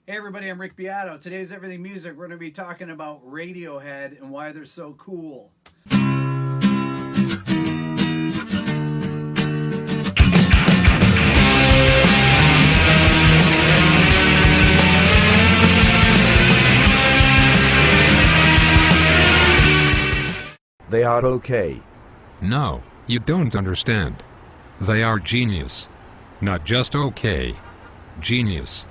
Hey everybody, I'm Rick Beato. Today's Everything Music, we're going to be talking about Radiohead and why they're so cool. They are okay. No, you don't understand. They are genius. Not just okay. Genius.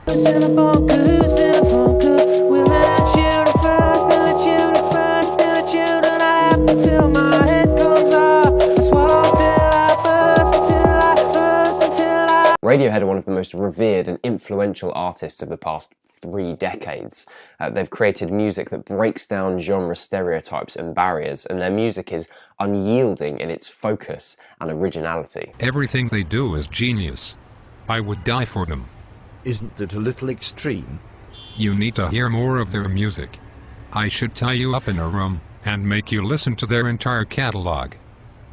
Radiohead are one of the most revered and influential artists of the past 3 decades. They've created music that breaks down genre stereotypes and barriers, and their music is unyielding in its focus and originality. Everything they do is genius. I would die for them. Isn't that a little extreme? You need to hear more of their music. I should tie you up in a room and make you listen to their entire catalog.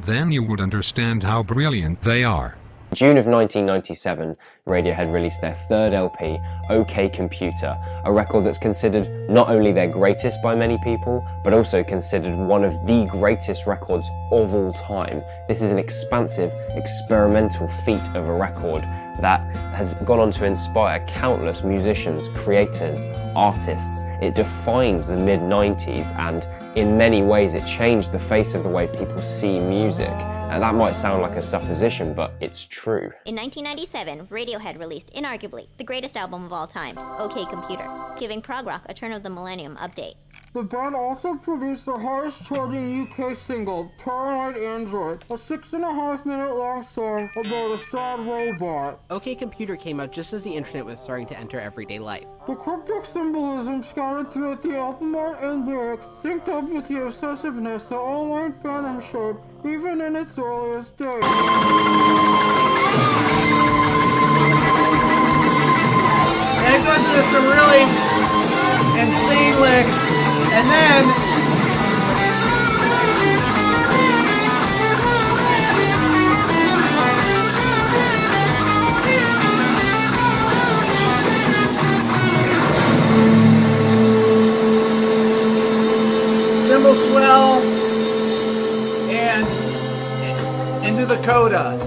Then you would understand how brilliant they are. In June of 1997, Radiohead released their third LP, OK Computer, a record that's considered not only their greatest by many people, but also considered one of the greatest records of all time. This is an expansive, experimental feat of a record that has gone on to inspire countless musicians, creators, artists. It defined the mid-90s, and in many ways it changed the face of the way people see music. And that might sound like a supposition, but it's true. In 1997, Radiohead released inarguably the greatest album of all time, OK Computer, giving prog rock a turn of the millennium update. The band also produced the highest charting UK single, Paranoid Android, a 6.5-minute long song about a sad robot. OK Computer came out just as the internet was starting to enter everyday life. The cryptic symbolism scattered throughout the album art and lyrics synced up with the obsessiveness that online fandom showed even in its earliest days. And it goes into some really insane licks, and then cymbal swell and into the coda.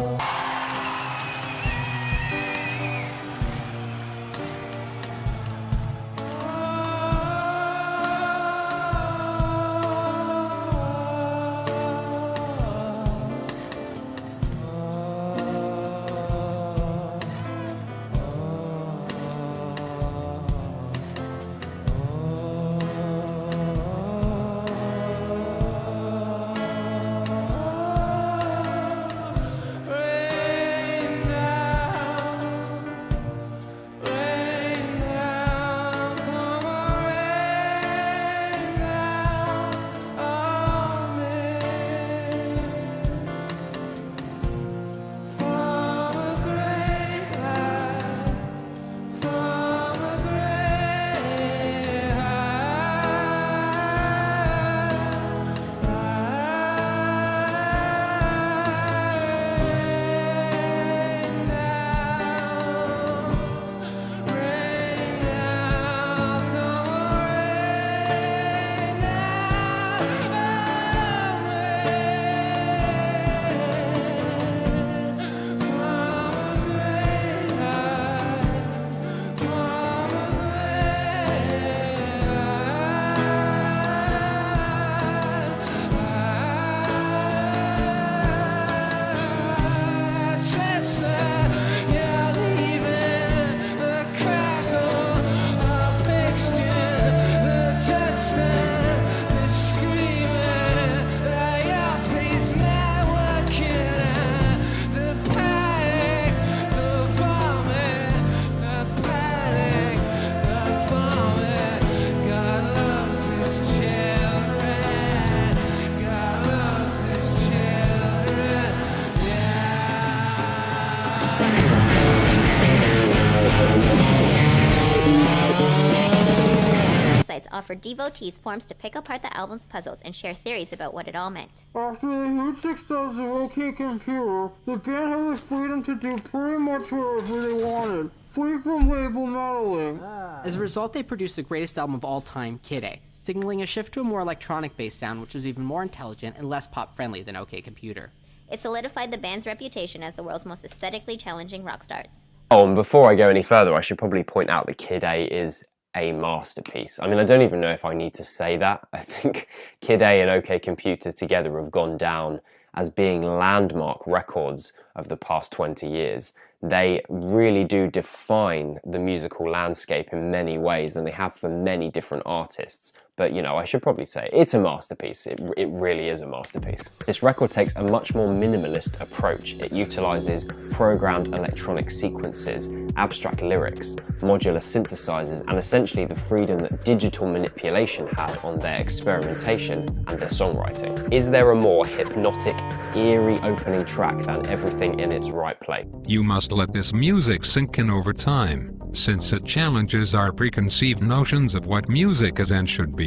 offered devotees forums to pick apart the album's puzzles and share theories about what it all meant. After the huge success of OK Computer, the band had the freedom to do pretty much whatever they wanted. free from label meddling. As a result, they produced the greatest album of all time, Kid A, signaling a shift to a more electronic-based sound which was even more intelligent and less pop-friendly than OK Computer. It solidified the band's reputation as the world's most aesthetically challenging rock stars. Oh, and before I go any further, I should probably point out that Kid A is a masterpiece. I mean, I don't even know if I need to say that. I think Kid A and OK Computer together have gone down as being landmark records of the past 20 years. They really do define the musical landscape in many ways, and they have for many different artists. But, you know, I should probably say it's a masterpiece. It really is a masterpiece. This record takes a much more minimalist approach. It utilizes programmed electronic sequences, abstract lyrics, modular synthesizers, and essentially the freedom that digital manipulation had on their experimentation and their songwriting. Is there a more hypnotic, eerie opening track than Everything in Its Right Place? You must let this music sink in over time, since it challenges our preconceived notions of what music is and should be.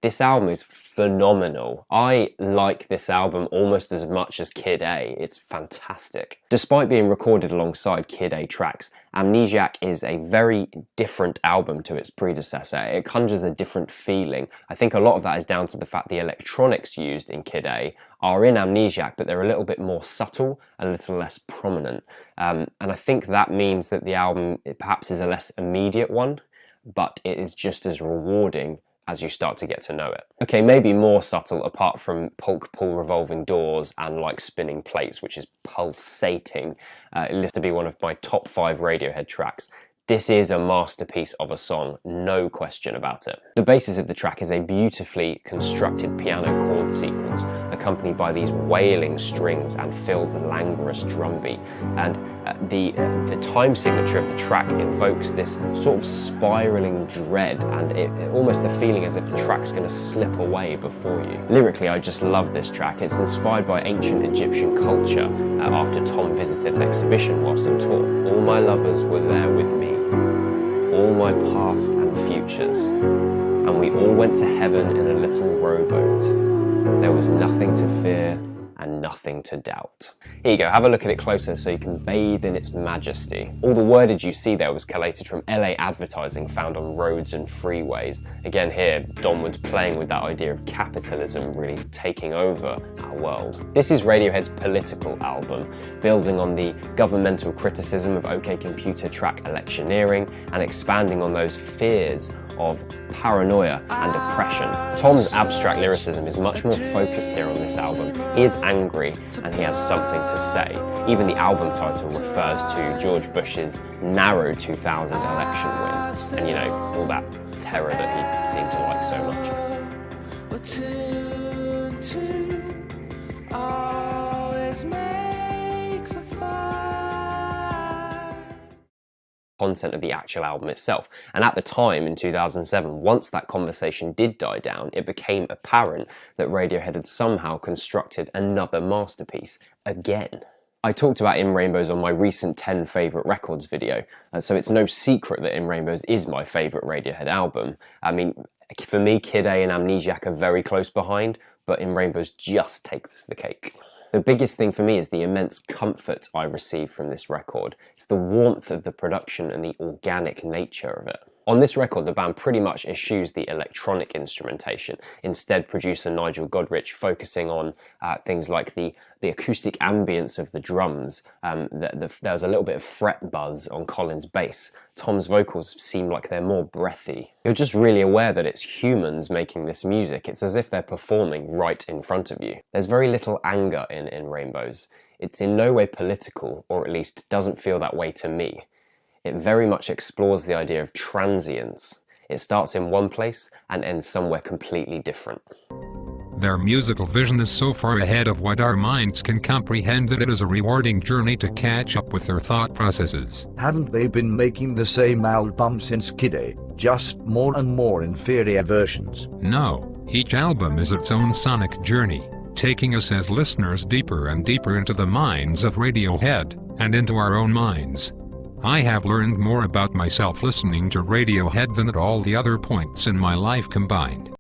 This album is phenomenal. I like this album almost as much as Kid A. It's fantastic. Despite being recorded alongside Kid A tracks, Amnesiac is a very different album to its predecessor. It conjures a different feeling. I think a lot of that is down to the fact the electronics used in Kid A are in Amnesiac, but they're a little bit more subtle, a little less prominent. And I think that means that the album perhaps is a less immediate one, but it is just as rewarding as you start to get to know it. Okay, maybe more subtle apart from Polk Pull Revolving Doors and Like Spinning Plates, which is pulsating. It lists to be one of my top 5 Radiohead tracks. This is a masterpiece of a song, no question about it. The basis of the track is a beautifully constructed piano chord sequence, accompanied by these wailing strings and Phil's languorous drum beat. And the time signature of the track invokes this sort of spiraling dread, and it almost the feeling as if the track's going to slip away before you. Lyrically, I just love this track. It's inspired by ancient Egyptian culture after Tom visited an exhibition whilst on tour. All my lovers were there with me, all my past and futures, and we all went to heaven in a little rowboat. There was nothing to fear and nothing to doubt. Here you go, have a look at it closer so you can bathe in its majesty. All the wordage you see there was collated from LA advertising found on roads and freeways. Again here, Donwood's playing with that idea of capitalism really taking over our world. This is Radiohead's political album, building on the governmental criticism of OK Computer track electioneering and expanding on those fears of paranoia and oppression. Tom's abstract lyricism is much more focused here on this album. He is angry and he has something to say. Even the album title refers to George Bush's narrow 2000 election win, and you know, all that terror that he seemed to like so much. Content of the actual album itself. And at the time in 2007, once that conversation did die down, it became apparent that Radiohead had somehow constructed another masterpiece again. I talked about In Rainbows on my recent 10 favourite records video, so it's no secret that In Rainbows is my favourite Radiohead album. I mean, for me, Kid A and Amnesiac are very close behind, but In Rainbows just takes the cake. The biggest thing for me is the immense comfort I receive from this record. It's the warmth of the production and the organic nature of it. On this record, the band pretty much eschews the electronic instrumentation. Instead, producer Nigel Godrich focusing on things like the acoustic ambience of the drums. There's a little bit of fret buzz on Colin's bass. Tom's vocals seem like they're more breathy. You're just really aware that it's humans making this music. It's as if they're performing right in front of you. There's very little anger in Rainbows. It's in no way political, or at least doesn't feel that way to me. It very much explores the idea of transience. It starts in one place and ends somewhere completely different. Their musical vision is so far ahead of what our minds can comprehend that it is a rewarding journey to catch up with their thought processes. Haven't they been making the same album since Kid A, just more and more inferior versions? No, each album is its own sonic journey, taking us as listeners deeper and deeper into the minds of Radiohead, and into our own minds. I have learned more about myself listening to Radiohead than at all the other points in my life combined.